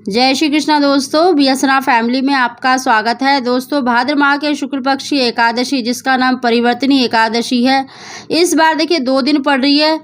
जय श्री कृष्णा दोस्तों, बीएसएनआर फैमिली में आपका स्वागत है। दोस्तों, भाद्र माह के शुक्ल पक्ष की एकादशी जिसका नाम परिवर्तनी एकादशी है, इस बार देखिए 2 दिन पड़ रही है।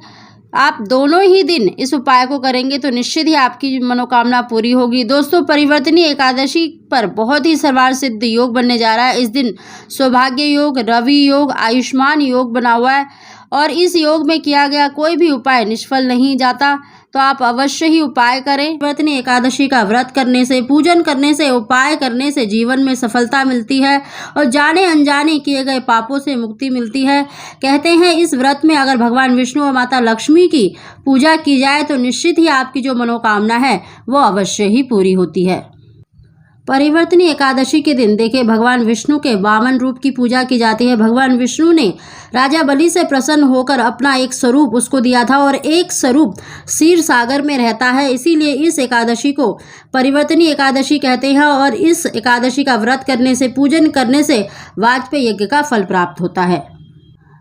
आप दोनों ही दिन इस उपाय को करेंगे तो निश्चित ही आपकी मनोकामना पूरी होगी। दोस्तों, परिवर्तनी एकादशी पर बहुत ही सर्वार्थ सिद्ध योग बनने जा रहा है। इस दिन सौभाग्य योग, रवि योग, आयुष्मान योग बना हुआ है और इस योग में किया गया कोई भी उपाय निष्फल नहीं जाता, तो आप अवश्य ही उपाय करें। परिवर्तनी एकादशी का व्रत करने से, पूजन करने से, उपाय करने से जीवन में सफलता मिलती है और जाने अनजाने किए गए पापों से मुक्ति मिलती है। कहते हैं इस व्रत में अगर भगवान विष्णु और माता लक्ष्मी की पूजा की जाए तो निश्चित ही आपकी जो मनोकामना है वो अवश्य ही पूरी होती है। परिवर्तनी एकादशी के दिन देखिए भगवान विष्णु के वामन रूप की पूजा की जाती है। भगवान विष्णु ने राजा बलि से प्रसन्न होकर अपना एक स्वरूप उसको दिया था और एक स्वरूप क्षीर सागर में रहता है, इसीलिए इस एकादशी को परिवर्तनी एकादशी कहते हैं और इस एकादशी का व्रत करने से, पूजन करने से वाजपेयी यज्ञ का फल प्राप्त होता है।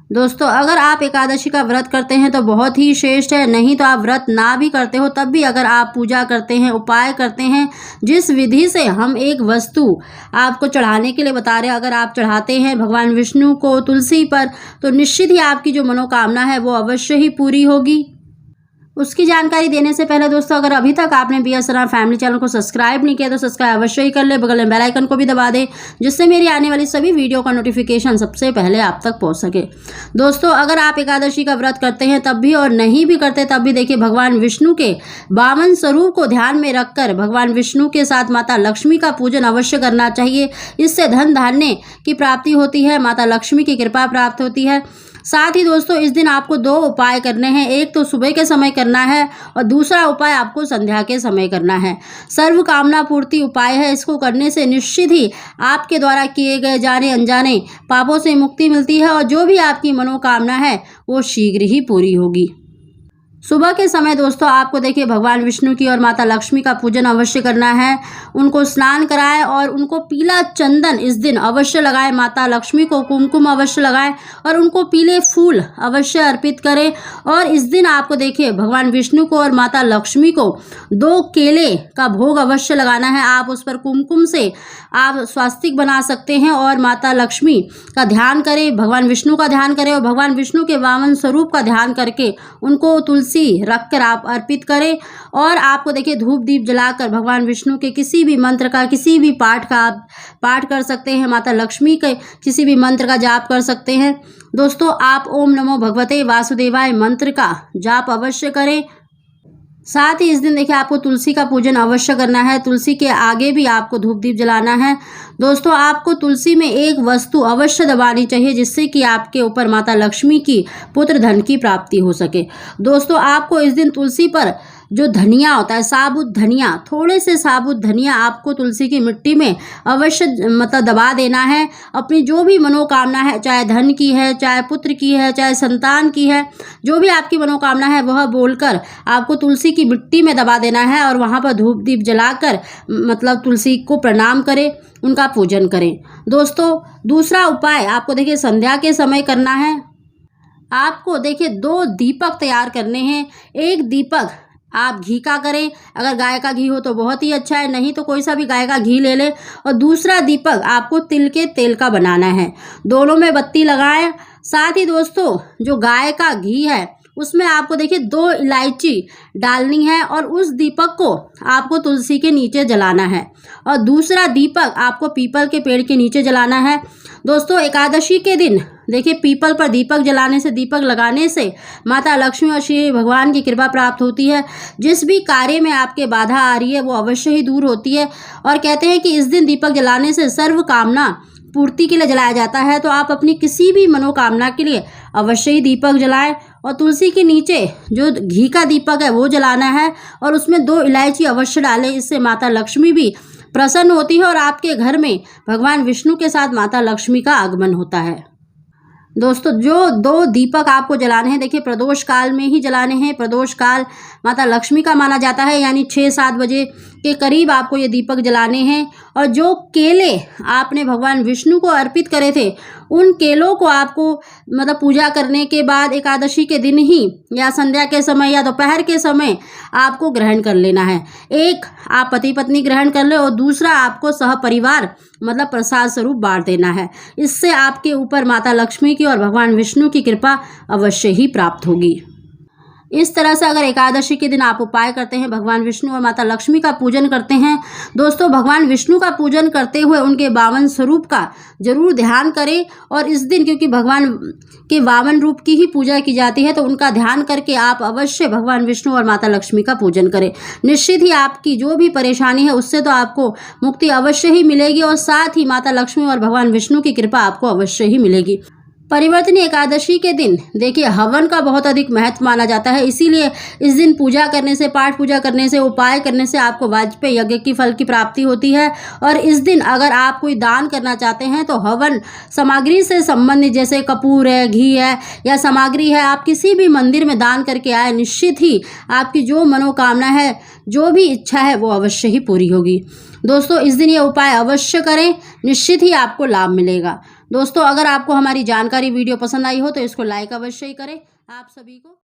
दोस्तों, अगर आप एकादशी का व्रत करते हैं तो बहुत ही श्रेष्ठ है, नहीं तो आप व्रत ना भी करते हो तब भी अगर आप पूजा करते हैं, उपाय करते हैं, जिस विधि से हम एक वस्तु आपको चढ़ाने के लिए बता रहे हैं, अगर आप चढ़ाते हैं भगवान विष्णु को तुलसी पर तो निश्चित ही आपकी जो मनोकामना है वो अवश्य ही पूरी होगी। उसकी जानकारी देने से पहले दोस्तों, अगर अभी तक आपने बीएसएनआर फैमिली चैनल को सब्सक्राइब नहीं किया तो सब्सक्राइब अवश्य ही कर ले, बगल में बेल आइकन को भी दबा दें जिससे मेरी आने वाली सभी वीडियो का नोटिफिकेशन सबसे पहले आप तक पहुंच सके। दोस्तों, अगर आप एकादशी का व्रत करते हैं तब भी और नहीं भी करते तब भी देखिए भगवान विष्णु के वामन स्वरूप को ध्यान में रखकर भगवान विष्णु के साथ माता लक्ष्मी का पूजन अवश्य करना चाहिए। इससे धन धान्य की प्राप्ति होती है, माता लक्ष्मी की कृपा प्राप्त होती है। साथ ही दोस्तों, इस दिन आपको 2 उपाय करने हैं, एक तो सुबह के समय करना है और दूसरा उपाय आपको संध्या के समय करना है। सर्व कामना पूर्ति उपाय है, इसको करने से निश्चित ही आपके द्वारा किए गए जाने अनजाने पापों से मुक्ति मिलती है और जो भी आपकी मनोकामना है वो शीघ्र ही पूरी होगी। सुबह के समय दोस्तों आपको देखिए भगवान विष्णु की और माता लक्ष्मी का पूजन अवश्य करना है। उनको स्नान कराएं और उनको पीला चंदन इस दिन अवश्य लगाएं, माता लक्ष्मी को कुमकुम अवश्य लगाएं और उनको पीले फूल अवश्य अर्पित करें। और इस दिन आपको देखिए भगवान विष्णु को और माता लक्ष्मी को 2 केले का भोग अवश्य लगाना है। आप उस पर कुमकुम से आप स्वास्तिक बना सकते हैं और माता लक्ष्मी का ध्यान करें, भगवान विष्णु का ध्यान करें और भगवान विष्णु के वामन स्वरूप का ध्यान करके उनको तुलसी रखकर आप अर्पित करें। और आपको देखिए धूप दीप जलाकर भगवान विष्णु के किसी भी मंत्र का, किसी भी पाठ का आप पाठ कर सकते हैं, माता लक्ष्मी के किसी भी मंत्र का जाप कर सकते हैं। दोस्तों, आप ओम नमो भगवते वासुदेवाय मंत्र का जाप अवश्य करें। साथ ही इस दिन देखिए आपको तुलसी का पूजन अवश्य करना है, तुलसी के आगे भी आपको धूप दीप जलाना है। दोस्तों, आपको तुलसी में एक वस्तु अवश्य दबानी चाहिए जिससे कि आपके ऊपर माता लक्ष्मी की पुत्र धन की प्राप्ति हो सके। दोस्तों, आपको इस दिन तुलसी पर जो धनिया होता है, साबुत धनिया, थोड़े से साबुत धनिया आपको तुलसी की मिट्टी में अवश्य दबा देना है। अपनी जो भी मनोकामना है, चाहे धन की है, चाहे पुत्र की है, चाहे संतान की है, जो भी आपकी मनोकामना है वह बोलकर आपको तुलसी की मिट्टी में दबा देना है और वहाँ पर धूप दीप जलाकर तुलसी को प्रणाम करें, उनका पूजन करें। दोस्तों, दूसरा उपाय आपको देखिए संध्या के समय करना है। आपको देखिए 2 दीपक तैयार करने हैं। एक दीपक आप घी का करें, अगर गाय का घी हो तो बहुत ही अच्छा है, नहीं तो कोई सा भी गाय का घी ले लें। और दूसरा दीपक आपको तिल के तेल का बनाना है, दोनों में बत्ती लगाएं। साथ ही दोस्तों, जो गाय का घी है उसमें आपको देखिए 2 इलायची डालनी है और उस दीपक को आपको तुलसी के नीचे जलाना है और दूसरा दीपक आपको पीपल के पेड़ के नीचे जलाना है। दोस्तों, एकादशी के दिन देखिए पीपल पर दीपक जलाने से, दीपक लगाने से माता लक्ष्मी और श्री भगवान की कृपा प्राप्त होती है। जिस भी कार्य में आपके बाधा आ रही है वो अवश्य ही दूर होती है और कहते हैं कि इस दिन दीपक जलाने से सर्व कामना पूर्ति के लिए जलाया जाता है। तो आप अपनी किसी भी मनोकामना के लिए अवश्य ही दीपक जलाएं और तुलसी के नीचे जो घी का दीपक है वो जलाना है और उसमें 2 इलायची अवश्य डालें। इससे माता लक्ष्मी भी प्रसन्न होती है और आपके घर में भगवान विष्णु के साथ माता लक्ष्मी का आगमन होता है। दोस्तों, जो 2 दीपक आपको जलाने हैं देखिए प्रदोष काल में ही जलाने हैं। प्रदोष काल माता लक्ष्मी का माना जाता है, यानी 6-7 बजे के करीब आपको ये दीपक जलाने हैं और जो केले आपने भगवान विष्णु को अर्पित करे थे उन केलों को आपको मतलब पूजा करने के बाद एकादशी के दिन ही या संध्या के समय या दोपहर के समय आपको ग्रहण कर लेना है। एक आप पति पत्नी ग्रहण कर ले और दूसरा आपको सह परिवार मतलब प्रसाद स्वरूप बांट देना है। इससे आपके ऊपर माता लक्ष्मी की और भगवान विष्णु की कृपा अवश्य ही प्राप्त होगी। इस तरह से अगर एकादशी के दिन आप उपाय करते हैं, भगवान विष्णु और माता लक्ष्मी का पूजन करते हैं, दोस्तों भगवान विष्णु का पूजन करते हुए उनके 52 स्वरूप का जरूर ध्यान करें। और इस दिन क्योंकि भगवान के 52 रूप की ही पूजा की जाती है तो उनका ध्यान करके आप अवश्य भगवान विष्णु और माता लक्ष्मी का पूजन करें। निश्चित ही आपकी जो भी परेशानी है उससे तो आपको मुक्ति अवश्य ही मिलेगी और साथ ही माता लक्ष्मी और भगवान विष्णु की कृपा आपको अवश्य ही मिलेगी। परिवर्तनी एकादशी के दिन देखिए हवन का बहुत अधिक महत्व माना जाता है, इसीलिए इस दिन पूजा करने से, पाठ पूजा करने से, उपाय करने से आपको वाजपेय यज्ञ की फल की प्राप्ति होती है। और इस दिन अगर आप कोई दान करना चाहते हैं तो हवन सामग्री से संबंधित जैसे कपूर है, घी है या सामग्री है, आप किसी भी मंदिर में दान करके आए, निश्चित ही आपकी जो मनोकामना है, जो भी इच्छा है वो अवश्य ही पूरी होगी। दोस्तों इस दिन ये उपाय अवश्य करें, निश्चित ही आपको लाभ मिलेगा। दोस्तों अगर आपको हमारी जानकारी वीडियो पसंद आई हो तो इसको लाइक अवश्य ही करें। आप सभी को